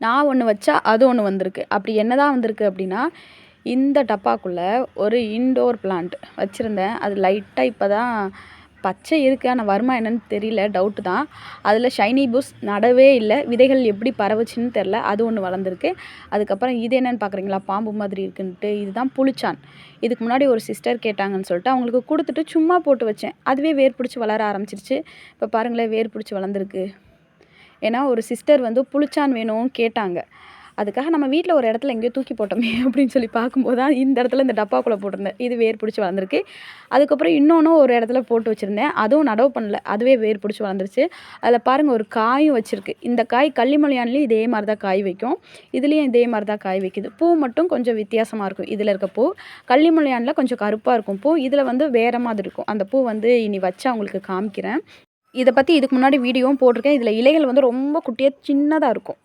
நான் ஒன்று வச்சா அது ஒன்று வந்திருக்கு. அப்படி என்னதான் வந்திருக்கு அப்படின்னா, இந்த டப்பாக்குள்ளே ஒரு இன்டோர் பிளான்ட் வச்சுருந்தேன். அது லைட்டாக இப்போ தான் பச்சை இருக்குது. ஆனால் வருமா என்னன்னு தெரியல, டவுட்டு தான். அதில் ஷைனி புஷ் நடவே இல்லை. விதைகள் எப்படி பரவுச்சுன்னு தெரில. அது ஒன்று வளர்ந்துருக்கு. அதுக்கப்புறம் இது என்னென்னு பார்க்குறீங்களா, பாம்பு மாதிரி இருக்குன்ட்டு. இதுதான் புளிச்சான். இதுக்கு முன்னாடி ஒரு சிஸ்டர் கேட்டாங்கன்னு சொல்லிட்டு அவங்களுக்கு கொடுத்துட்டு சும்மா போட்டு வச்சேன். அதுவே வேர் பிடிச்சி வளர ஆரம்பிச்சிருச்சு. இப்போ பாருங்களேன், வேர் பிடிச்சி வளர்ந்துருக்கு. ஏன்னா ஒரு சிஸ்டர் வந்து புளிச்சான் வேணும்னு கேட்டாங்க. அதுக்காக நம்ம வீட்டில் ஒரு இடத்துல எங்கேயோ தூக்கி போட்டோமே அப்படின்னு சொல்லி பார்க்கும்போது தான் இந்த இடத்துல இந்த டப்பாக்குள்ளே போட்டிருந்தேன். இது வேர் பிடிச்சி வளர்ந்துருக்கு. அதுக்கப்புறம் இன்னொன்றும் ஒரு இடத்துல போட்டு வச்சுருந்தேன். அதுவும் நடவு பண்ணல. அதுவே வேர் பிடிச்சி வளர்ந்துருச்சு. அதில் பாருங்கள், ஒரு காயும் வச்சுருக்கு. இந்த காய் கள்ளிமலையான்லேயும் இதே மாதிரி தான் காய் வைக்கும். இதுலேயும் இதே மாதிரி தான் காய் வைக்குது. பூ மட்டும் கொஞ்சம் வித்தியாசமாக இருக்கும். இதில் இருக்க பூ கள்ளிமலையானில் கொஞ்சம் கருப்பாக இருக்கும் பூ. இதில் வந்து வேறு மாதிரி இருக்கும். அந்த பூ வந்து இனி வச்சா உங்களுக்கு காமிக்கிறேன். இதை பற்றி இதுக்கு முன்னாடி வீடியோவும் போட்டிருக்கேன். இதில் இலைகள் வந்து ரொம்ப குட்டியாக சின்னதாக இருக்கும்.